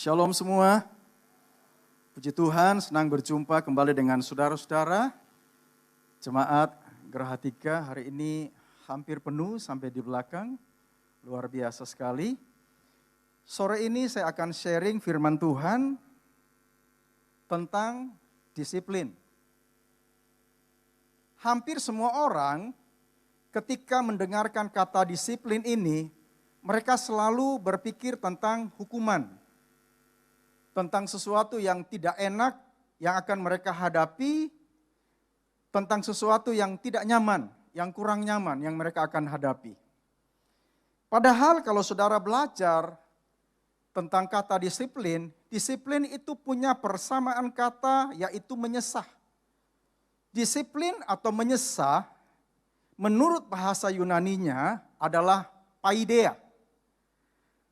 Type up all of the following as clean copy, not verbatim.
Shalom semua. Puji Tuhan, senang berjumpa kembali dengan saudara-saudara. Jemaat Geraha Tiga hari ini hampir penuh sampai di belakang. Luar biasa sekali. Sore ini saya akan sharing firman Tuhan tentang disiplin. Hampir semua orang ketika mendengarkan kata disiplin ini, mereka selalu berpikir tentang hukuman. Tentang sesuatu yang tidak enak yang akan mereka hadapi, tentang sesuatu yang tidak nyaman, yang kurang nyaman yang mereka akan hadapi. Padahal kalau saudara belajar tentang kata disiplin, disiplin itu punya persamaan kata yaitu menyesah. Disiplin atau menyesah menurut bahasa Yunaninya adalah paideia.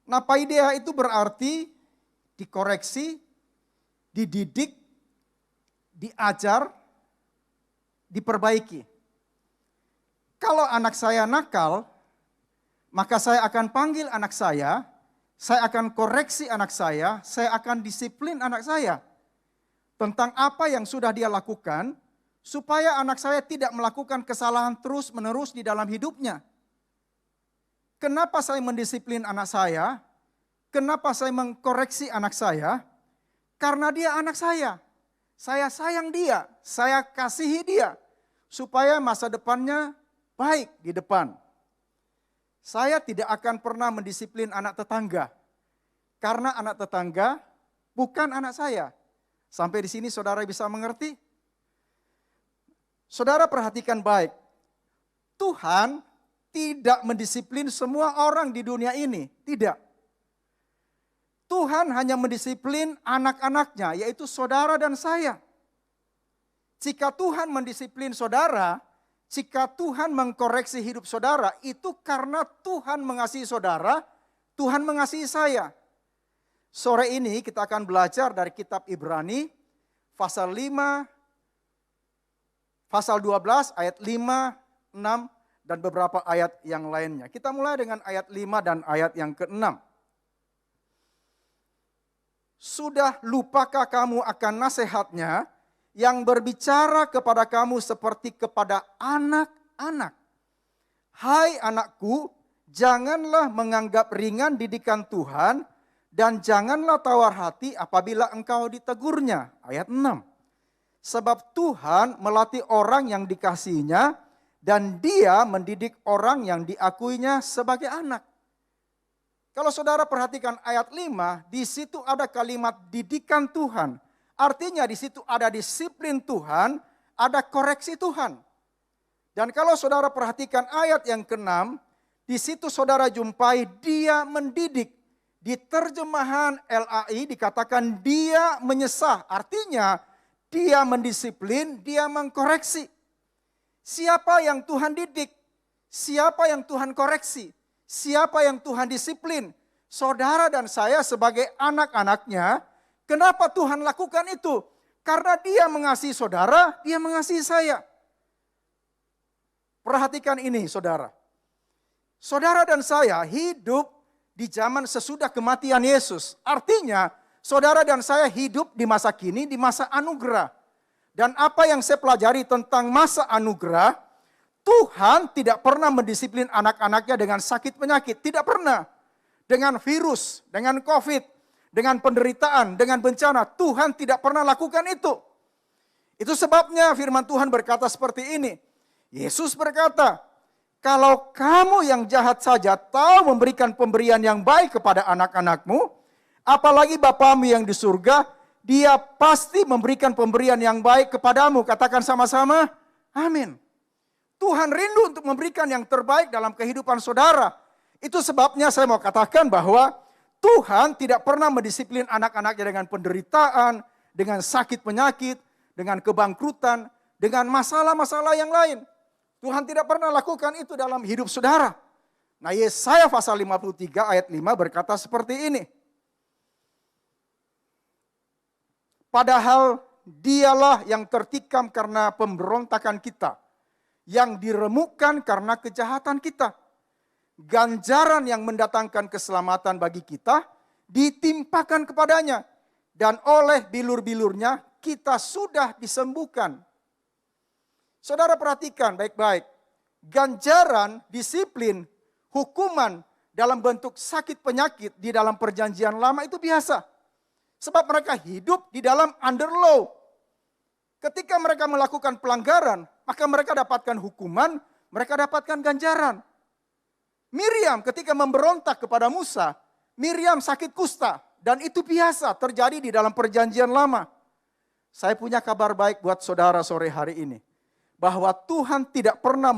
Nah, paideia itu berarti dikoreksi, dididik, diajar, diperbaiki. Kalau anak saya nakal, maka saya akan panggil anak saya akan koreksi anak saya akan disiplin anak saya tentang apa yang sudah dia lakukan, supaya anak saya tidak melakukan kesalahan terus-menerus di dalam hidupnya. Kenapa saya mendisiplin anak saya? Kenapa saya mengkoreksi anak saya? Karena dia anak saya. Saya sayang dia, saya kasihi dia. Supaya masa depannya baik di depan. Saya tidak akan pernah mendisiplin anak tetangga. Karena anak tetangga bukan anak saya. Sampai di sini saudara bisa mengerti? Saudara perhatikan baik. Tuhan tidak mendisiplin semua orang di dunia ini. Tidak. Tuhan hanya mendisiplin anak-anaknya, yaitu saudara dan saya. Jika Tuhan mendisiplin saudara, jika Tuhan mengkoreksi hidup saudara, itu karena Tuhan mengasihi saudara, Tuhan mengasihi saya. Sore ini kita akan belajar dari kitab Ibrani, pasal 5, pasal 12, ayat 5, 6, dan beberapa ayat yang lainnya. Kita mulai dengan ayat 5 dan ayat yang ke-6. Sudah lupakah kamu akan nasihatnya yang berbicara kepada kamu seperti kepada anak-anak? Hai anakku, janganlah menganggap ringan didikan Tuhan dan janganlah tawar hati apabila engkau ditegurnya. Ayat 6. Sebab Tuhan melatih orang yang dikasihinya dan dia mendidik orang yang diakuinya sebagai anak. Kalau saudara perhatikan ayat 5, di situ ada kalimat didikan Tuhan. Artinya di situ ada disiplin Tuhan, ada koreksi Tuhan. Dan kalau saudara perhatikan ayat yang ke-6, di situ saudara jumpai dia mendidik. Di terjemahan LAI dikatakan dia menyesah. Artinya dia mendisiplin, dia mengkoreksi. Siapa yang Tuhan didik? Siapa yang Tuhan koreksi? Siapa yang Tuhan disiplin? Saudara dan saya sebagai anak-anaknya. Kenapa Tuhan lakukan itu? Karena dia mengasihi saudara, dia mengasihi saya. Perhatikan ini saudara. Saudara dan saya hidup di zaman sesudah kematian Yesus. Artinya saudara dan saya hidup di masa kini, di masa anugerah. Dan apa yang saya pelajari tentang masa anugerah, Tuhan tidak pernah mendisiplin anak-anaknya dengan sakit penyakit. Tidak pernah. Dengan virus, dengan COVID, dengan penderitaan, dengan bencana. Tuhan tidak pernah lakukan itu. Itu sebabnya firman Tuhan berkata seperti ini. Yesus berkata, kalau kamu yang jahat saja tahu memberikan pemberian yang baik kepada anak-anakmu, apalagi Bapamu yang di surga, dia pasti memberikan pemberian yang baik kepadamu. Katakan sama-sama, amin. Tuhan rindu untuk memberikan yang terbaik dalam kehidupan saudara. Itu sebabnya saya mau katakan bahwa Tuhan tidak pernah mendisiplin anak-anaknya dengan penderitaan, dengan sakit penyakit, dengan kebangkrutan, dengan masalah-masalah yang lain. Tuhan tidak pernah lakukan itu dalam hidup saudara. Nah, Yesaya pasal 53 ayat 5 berkata seperti ini. Padahal dialah yang tertikam karena pemberontakan kita, yang diremukkan karena kejahatan kita. Ganjaran yang mendatangkan keselamatan bagi kita ditimpakan kepadanya. Dan oleh bilur-bilurnya kita sudah disembuhkan. Saudara perhatikan baik-baik. Ganjaran, disiplin, hukuman dalam bentuk sakit penyakit di dalam perjanjian lama itu biasa. Sebab mereka hidup di dalam under law. Ketika mereka melakukan pelanggaran, maka mereka dapatkan hukuman, mereka dapatkan ganjaran. Miriam ketika memberontak kepada Musa, Miriam sakit kusta. Dan itu biasa terjadi di dalam perjanjian lama. Saya punya kabar baik buat saudara sore hari ini. Bahwa Tuhan tidak pernah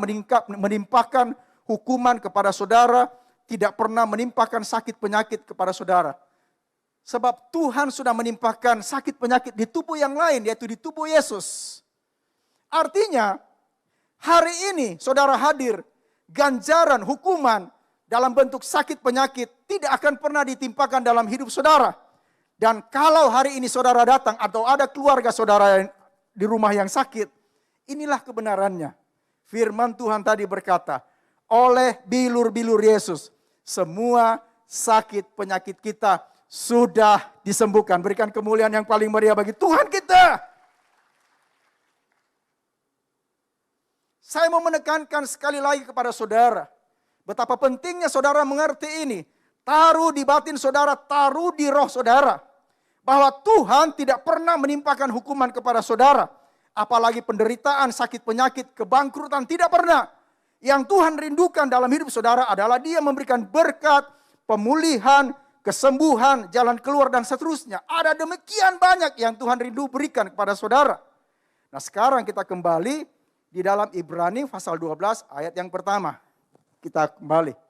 menimpakan hukuman kepada saudara, tidak pernah menimpakan sakit penyakit kepada saudara. Sebab Tuhan sudah menimpakan sakit penyakit di tubuh yang lain, yaitu di tubuh Yesus. Artinya, hari ini saudara hadir, ganjaran, hukuman dalam bentuk sakit penyakit tidak akan pernah ditimpakan dalam hidup saudara. Dan kalau hari ini saudara datang atau ada keluarga saudara di rumah yang sakit, inilah kebenarannya. Firman Tuhan tadi berkata, oleh bilur-bilur Yesus, semua sakit penyakit kita sudah disembuhkan. Berikan kemuliaan yang paling meriah bagi Tuhan kita. Saya mau menekankan sekali lagi kepada saudara, betapa pentingnya saudara mengerti ini. Taruh di batin saudara, taruh di roh saudara. Bahwa Tuhan tidak pernah menimpakan hukuman kepada saudara. Apalagi penderitaan, sakit penyakit, kebangkrutan, tidak pernah. Yang Tuhan rindukan dalam hidup saudara adalah Dia memberikan berkat, pemulihan, kesembuhan, jalan keluar dan seterusnya. Ada demikian banyak yang Tuhan rindu berikan kepada saudara. Nah sekarang kita kembali di dalam Ibrani pasal 12 ayat yang pertama. Kita kembali.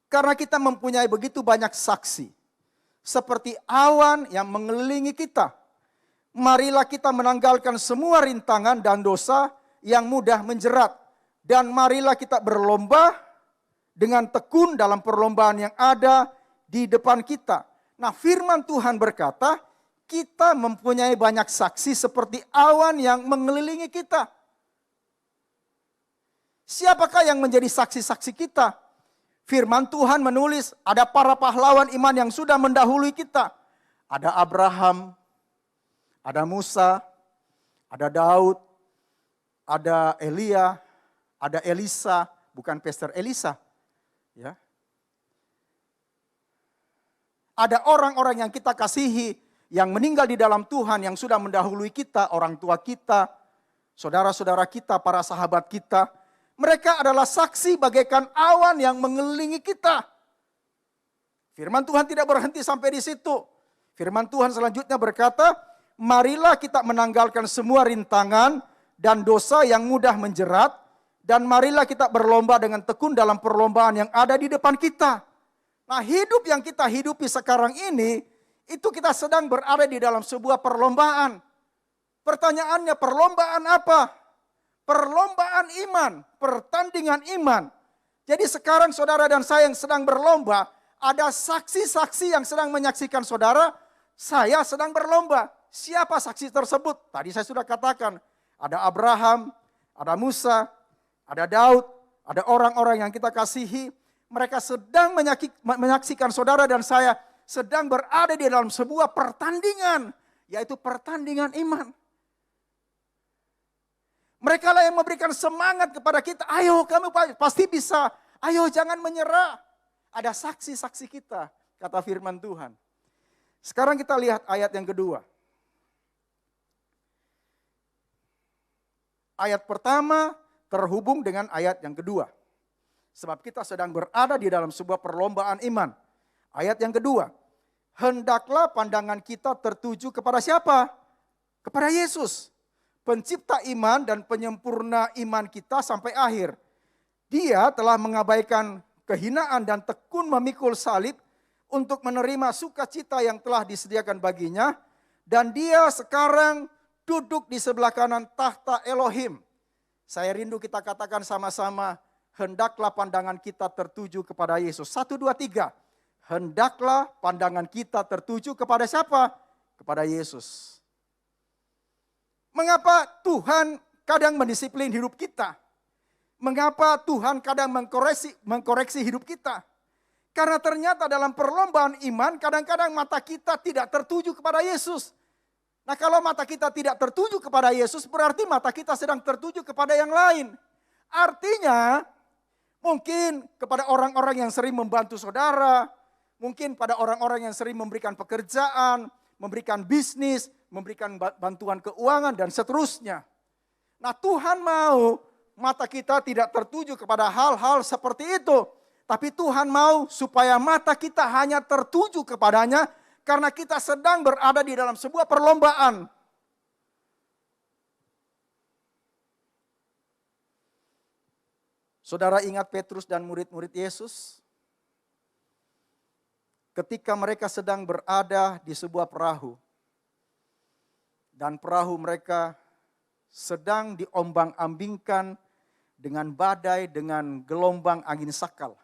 Karena kita mempunyai begitu banyak saksi. Seperti awan yang mengelilingi kita. Marilah kita menanggalkan semua rintangan dan dosa yang mudah menjerat. Dan marilah kita berlomba dengan tekun dalam perlombaan yang ada di depan kita. Nah firman Tuhan berkata, kita mempunyai banyak saksi seperti awan yang mengelilingi kita. Siapakah yang menjadi saksi-saksi kita? Firman Tuhan menulis ada para pahlawan iman yang sudah mendahului kita. Ada Abraham, ada Musa, ada Daud, ada Elia, ada Elisa, bukan Pastor Elisa. Ya. Ada orang-orang yang kita kasihi, yang meninggal di dalam Tuhan, yang sudah mendahului kita, orang tua kita, saudara-saudara kita, para sahabat kita. Mereka adalah saksi bagaikan awan yang mengelilingi kita. Firman Tuhan tidak berhenti sampai di situ. Firman Tuhan selanjutnya berkata, marilah kita menanggalkan semua rintangan dan dosa yang mudah menjerat, dan marilah kita berlomba dengan tekun dalam perlombaan yang ada di depan kita. Nah hidup yang kita hidupi sekarang ini, itu kita sedang berada di dalam sebuah perlombaan. Pertanyaannya, perlombaan apa? Perlombaan iman, pertandingan iman. Jadi sekarang saudara dan saya yang sedang berlomba, ada saksi-saksi yang sedang menyaksikan saudara, saya sedang berlomba. Siapa saksi tersebut? Tadi saya sudah katakan, ada Abraham, ada Musa, ada Daud, ada orang-orang yang kita kasihi. Mereka sedang menyaksikan saudara dan saya sedang berada di dalam sebuah pertandingan, yaitu pertandingan iman. Mereka lah yang memberikan semangat kepada kita. Ayo kamu pasti bisa. Ayo jangan menyerah. Ada saksi-saksi kita, kata firman Tuhan. Sekarang kita lihat ayat yang kedua. Ayat pertama terhubung dengan ayat yang kedua. Sebab kita sedang berada di dalam sebuah perlombaan iman. Ayat yang kedua. Hendaklah pandangan kita tertuju kepada siapa? Kepada Yesus. Pencipta iman dan penyempurna iman kita sampai akhir. Dia telah mengabaikan kehinaan dan tekun memikul salib untuk menerima sukacita yang telah disediakan baginya. Dan dia sekarang duduk di sebelah kanan tahta Elohim. Saya rindu kita katakan sama-sama, hendaklah pandangan kita tertuju kepada Yesus. 1, 2, 3. Hendaklah pandangan kita tertuju kepada siapa? Kepada Yesus. Mengapa Tuhan kadang mendisiplin hidup kita? Mengapa Tuhan kadang mengkoreksi hidup kita? Karena ternyata dalam perlombaan iman kadang-kadang mata kita tidak tertuju kepada Yesus. Nah, kalau mata kita tidak tertuju kepada Yesus berarti mata kita sedang tertuju kepada yang lain. Artinya mungkin kepada orang-orang yang sering membantu saudara, mungkin pada orang-orang yang sering memberikan pekerjaan, memberikan bisnis, memberikan bantuan keuangan dan seterusnya. Nah, Tuhan mau mata kita tidak tertuju kepada hal-hal seperti itu. Tapi Tuhan mau supaya mata kita hanya tertuju kepadanya karena kita sedang berada di dalam sebuah perlombaan. Saudara ingat Petrus dan murid-murid Yesus? Ketika mereka sedang berada di sebuah perahu. Dan perahu mereka sedang diombang-ambingkan dengan badai, dengan gelombang angin sakal.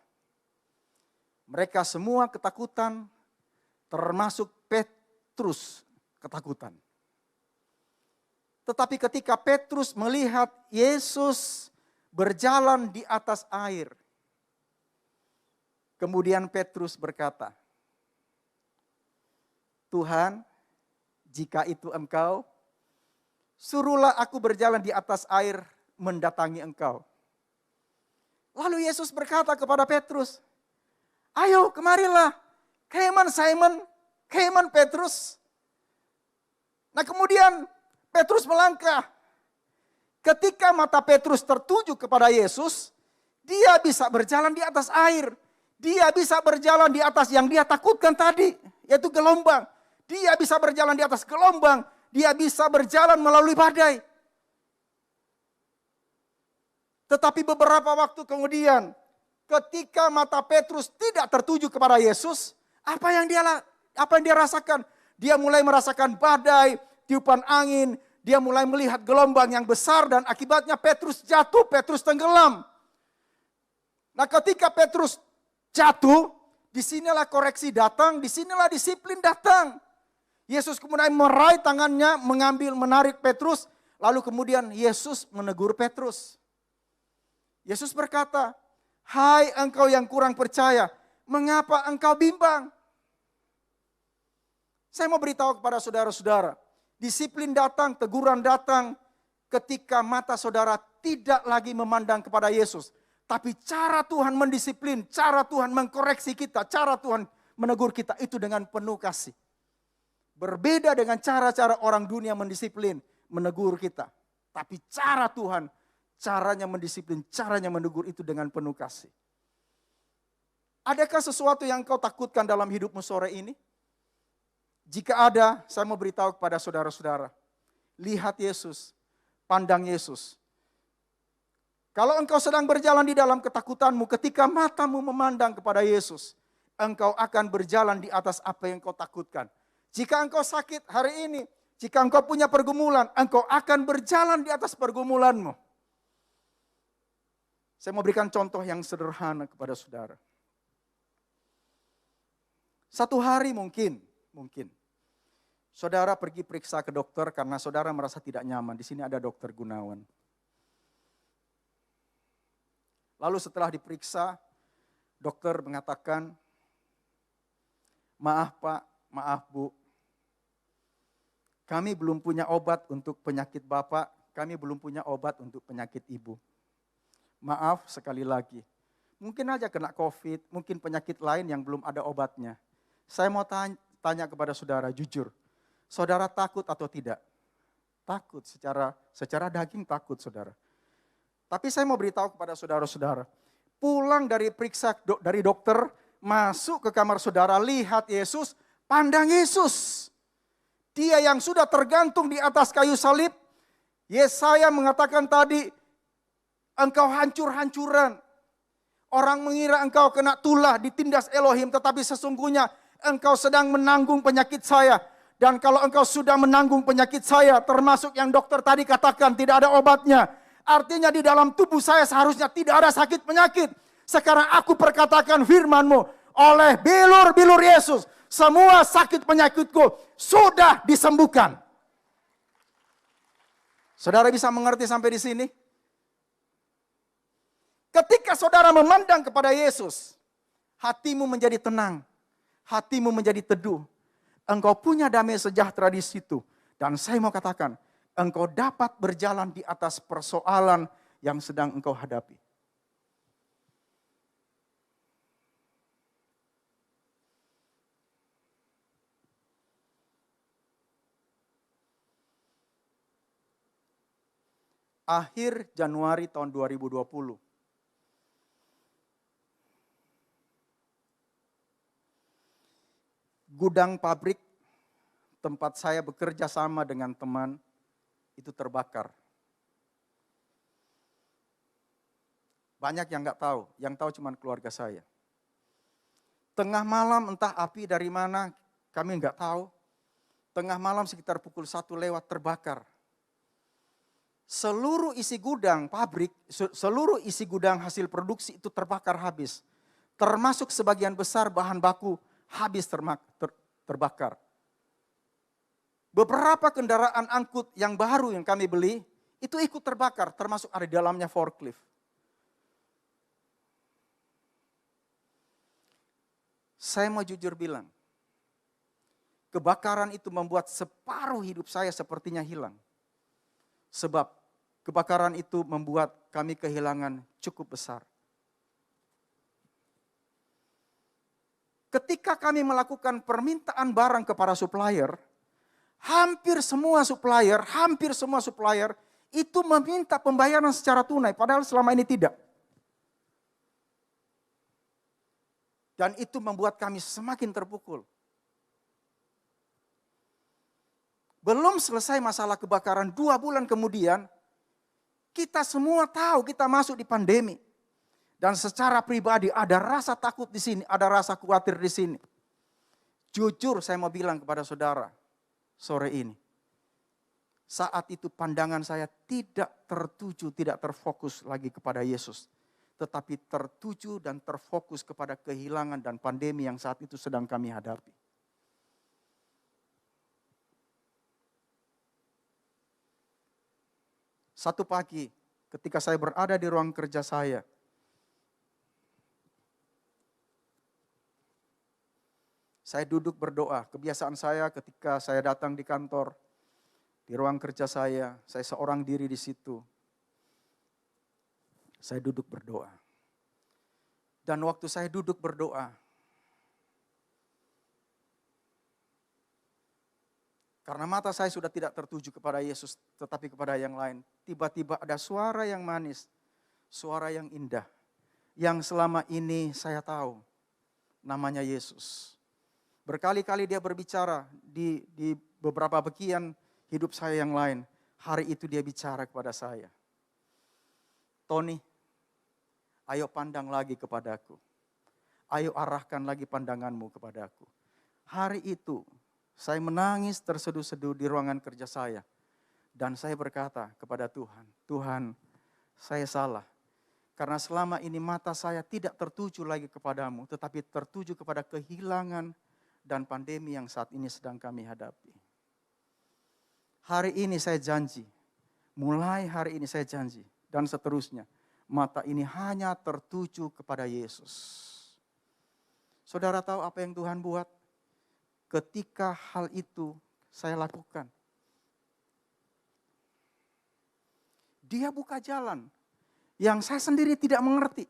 Mereka semua ketakutan, termasuk Petrus ketakutan. Tetapi ketika Petrus melihat Yesus berjalan di atas air, kemudian Petrus berkata, Tuhan, jika itu Engkau, suruhlah aku berjalan di atas air mendatangi Engkau. Lalu Yesus berkata kepada Petrus, ayo kemarilah, Simon, Simon Petrus. Nah kemudian Petrus melangkah. Ketika mata Petrus tertuju kepada Yesus, dia bisa berjalan di atas air. Dia bisa berjalan di atas yang dia takutkan tadi, yaitu gelombang. Dia bisa berjalan di atas gelombang. Dia bisa berjalan melalui badai. Tetapi beberapa waktu kemudian, ketika mata Petrus tidak tertuju kepada Yesus, apa yang dia rasakan? Dia mulai merasakan badai, tiupan angin, dia mulai melihat gelombang yang besar dan akibatnya Petrus jatuh, Petrus tenggelam. Nah, ketika Petrus jatuh, disinilah koreksi datang, disinilah disiplin datang. Yesus kemudian meraih tangannya, menarik Petrus, lalu kemudian Yesus menegur Petrus. Yesus berkata, hai engkau yang kurang percaya, mengapa engkau bimbang? Saya mau beritahu kepada saudara-saudara, disiplin datang, teguran datang ketika mata saudara tidak lagi memandang kepada Yesus. Tapi cara Tuhan mendisiplin, cara Tuhan mengkoreksi kita, cara Tuhan menegur kita itu dengan penuh kasih. Berbeda dengan cara-cara orang dunia mendisiplin, menegur kita. Tapi cara Tuhan, caranya mendisiplin, caranya menegur itu dengan penuh kasih. Adakah sesuatu yang kau takutkan dalam hidupmu sore ini? Jika ada, saya mau beritahu kepada saudara-saudara. Lihat Yesus, pandang Yesus. Kalau engkau sedang berjalan di dalam ketakutanmu, ketika matamu memandang kepada Yesus, engkau akan berjalan di atas apa yang kau takutkan. Jika engkau sakit hari ini, jika engkau punya pergumulan, engkau akan berjalan di atas pergumulanmu. Saya mau berikan contoh yang sederhana kepada saudara. Satu hari mungkin, saudara pergi periksa ke dokter karena saudara merasa tidak nyaman. Di sini ada dokter Gunawan. Lalu setelah diperiksa, dokter mengatakan, maaf Pak, maaf Bu, kami belum punya obat untuk penyakit Bapak, kami belum punya obat untuk penyakit Ibu. Maaf sekali lagi, mungkin aja kena COVID, mungkin penyakit lain yang belum ada obatnya. Saya mau tanya kepada saudara, jujur, saudara takut atau tidak? Takut, secara daging takut saudara. Tapi saya mau beritahu kepada saudara-saudara, pulang dari periksa dari dokter, masuk ke kamar saudara, lihat Yesus, pandang Yesus. Dia yang sudah tergantung di atas kayu salib. Yesaya mengatakan tadi, engkau hancur-hancuran. Orang mengira engkau kena tulah, ditindas Elohim, tetapi sesungguhnya engkau sedang menanggung penyakit saya. Dan kalau engkau sudah menanggung penyakit saya, termasuk yang dokter tadi katakan tidak ada obatnya. Artinya di dalam tubuh saya seharusnya tidak ada sakit penyakit. Sekarang aku perkatakan firman-Mu, oleh bilur-bilur Yesus, semua sakit penyakitku sudah disembuhkan. Saudara bisa mengerti sampai di sini? Ketika saudara memandang kepada Yesus, hatimu menjadi tenang, hatimu menjadi teduh. Engkau punya damai sejahtera di situ. Dan saya mau katakan, engkau dapat berjalan di atas persoalan yang sedang engkau hadapi. Akhir Januari tahun 2020. Gudang pabrik tempat saya bekerja sama dengan teman itu terbakar. Banyak yang nggak tahu, yang tahu cuma keluarga saya. Tengah malam entah api dari mana, kami nggak tahu. Tengah malam sekitar pukul 1 lewat terbakar. Seluruh isi gudang pabrik, seluruh isi gudang hasil produksi itu terbakar habis. Termasuk sebagian besar bahan baku habis terbakar. Beberapa kendaraan angkut yang baru yang kami beli, itu ikut terbakar, termasuk ada di dalamnya forklift. Saya mau jujur bilang, kebakaran itu membuat separuh hidup saya sepertinya hilang. Sebab kebakaran itu membuat kami kehilangan cukup besar. Ketika kami melakukan permintaan barang kepada supplier, hampir semua supplier itu meminta pembayaran secara tunai, padahal selama ini tidak. Dan itu membuat kami semakin terpukul. Belum selesai masalah kebakaran, 2 bulan kemudian, kita semua tahu kita masuk di pandemi. Dan secara pribadi ada rasa takut di sini, ada rasa khawatir di sini. Jujur saya mau bilang kepada saudara, sore ini. Saat itu pandangan saya tidak tertuju, tidak terfokus lagi kepada Yesus. Tetapi tertuju dan terfokus kepada kehilangan dan pandemi yang saat itu sedang kami hadapi. Satu pagi ketika saya berada di ruang kerja saya, saya duduk berdoa. Kebiasaan saya ketika saya datang di kantor, di ruang kerja saya seorang diri di situ. Saya duduk berdoa. Dan waktu saya duduk berdoa, karena mata saya sudah tidak tertuju kepada Yesus, tetapi kepada yang lain. Tiba-tiba ada suara yang manis, suara yang indah, yang selama ini saya tahu, namanya Yesus. Berkali-kali dia berbicara di beberapa bagian hidup saya yang lain. Hari itu dia bicara kepada saya. Tony, ayo pandang lagi kepadaku. Ayo arahkan lagi pandanganmu kepadaku. Hari itu saya menangis terseduh-seduh di ruangan kerja saya. Dan saya berkata kepada Tuhan, Tuhan, saya salah. Karena selama ini mata saya tidak tertuju lagi kepadamu, tetapi tertuju kepada kehilangan dan pandemi yang saat ini sedang kami hadapi. Hari ini saya janji, mulai hari ini saya janji, dan seterusnya, mata ini hanya tertuju kepada Yesus. Saudara tahu apa yang Tuhan buat? Ketika hal itu saya lakukan, dia buka jalan yang saya sendiri tidak mengerti.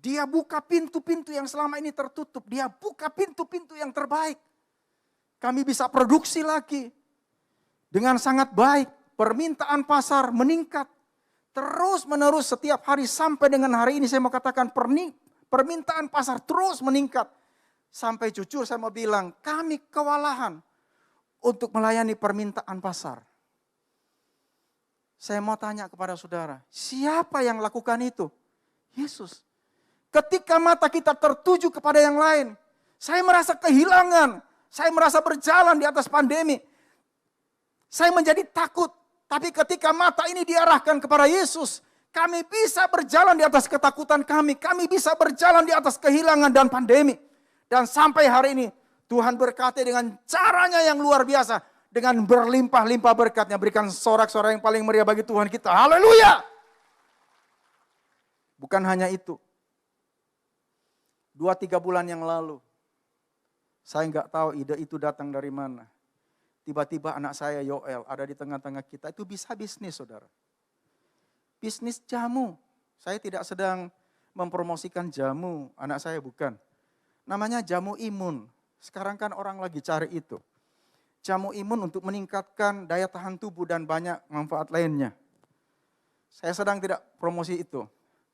Dia buka pintu-pintu yang selama ini tertutup. Dia buka pintu-pintu yang terbaik. Kami bisa produksi lagi dengan sangat baik. Permintaan pasar meningkat. Terus menerus setiap hari sampai dengan hari ini saya mau katakan permintaan pasar terus meningkat. Sampai jujur saya mau bilang kami kewalahan untuk melayani permintaan pasar. Saya mau tanya kepada saudara, siapa yang lakukan itu? Yesus. Ketika mata kita tertuju kepada yang lain, saya merasa kehilangan, saya merasa berjalan di atas pandemi. Saya menjadi takut, tapi ketika mata ini diarahkan kepada Yesus, kami bisa berjalan di atas ketakutan kami bisa berjalan di atas kehilangan dan pandemi. Dan sampai hari ini Tuhan berkati dengan caranya yang luar biasa, dengan berlimpah-limpah berkatnya. Berikan sorak-sorak yang paling meriah bagi Tuhan kita. Haleluya! Bukan hanya itu. 2-3 bulan yang lalu, saya nggak tahu ide itu datang dari mana. Tiba-tiba anak saya Yoel ada di tengah-tengah kita, itu bisa bisnis saudara. Bisnis jamu. Saya tidak sedang mempromosikan jamu, anak saya bukan. Namanya jamu imun. Sekarang kan orang lagi cari itu. Jamu imun untuk meningkatkan daya tahan tubuh dan banyak manfaat lainnya. Saya sedang tidak promosi itu.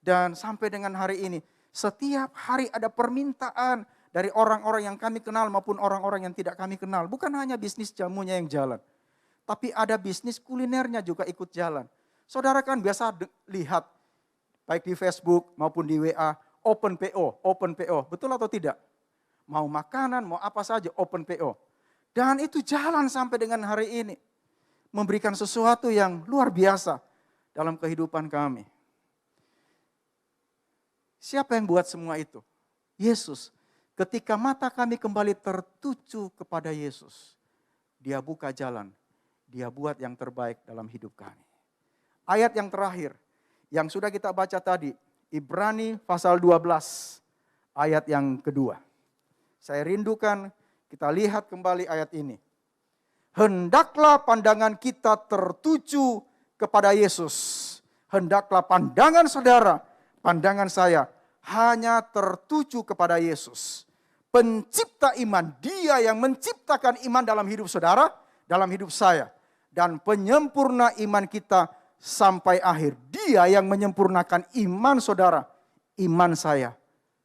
Dan sampai dengan hari ini, setiap hari ada permintaan dari orang-orang yang kami kenal maupun orang-orang yang tidak kami kenal. Bukan hanya bisnis jamunya yang jalan. Tapi ada bisnis kulinernya juga ikut jalan. Saudara kan biasa lihat, baik di Facebook maupun di WA, open PO. Betul atau tidak? Mau makanan, mau apa saja, open PO. Dan itu jalan sampai dengan hari ini. Memberikan sesuatu yang luar biasa dalam kehidupan kami. Siapa yang buat semua itu? Yesus. Ketika mata kami kembali tertuju kepada Yesus, Dia buka jalan. Dia buat yang terbaik dalam hidup kami. Ayat yang terakhir, yang sudah kita baca tadi, Ibrani pasal 12, ayat yang kedua. Saya rindukan kita lihat kembali ayat ini. Hendaklah pandangan kita tertuju kepada Yesus. Hendaklah pandangan saudara, pandangan saya hanya tertuju kepada Yesus. Pencipta iman, Dia yang menciptakan iman dalam hidup saudara, dalam hidup saya. Dan penyempurna iman kita sampai akhir. Dia yang menyempurnakan iman saudara, iman saya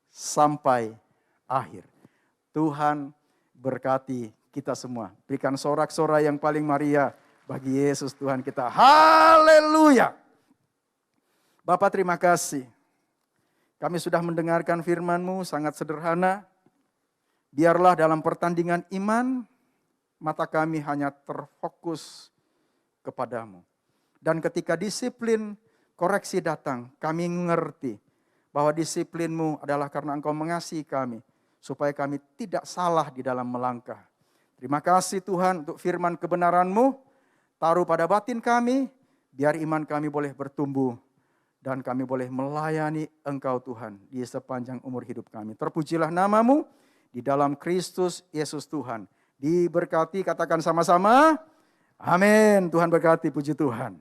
sampai akhir. Tuhan berkati kita semua. Berikan sorak-sorai yang paling Maria bagi Yesus Tuhan kita. Haleluya. Bapak terima kasih. Kami sudah mendengarkan firman-Mu sangat sederhana. Biarlah dalam pertandingan iman, mata kami hanya terfokus kepadamu. Dan ketika disiplin koreksi datang, kami mengerti bahwa disiplin-Mu adalah karena Engkau mengasihi kami, supaya kami tidak salah di dalam melangkah. Terima kasih Tuhan untuk firman kebenaran-Mu, taruh pada batin kami, biar iman kami boleh bertumbuh, dan kami boleh melayani Engkau Tuhan di sepanjang umur hidup kami. Terpujilah nama-Mu di dalam Kristus Yesus Tuhan. Diberkati, katakan sama-sama, amin. Tuhan berkati, puji Tuhan.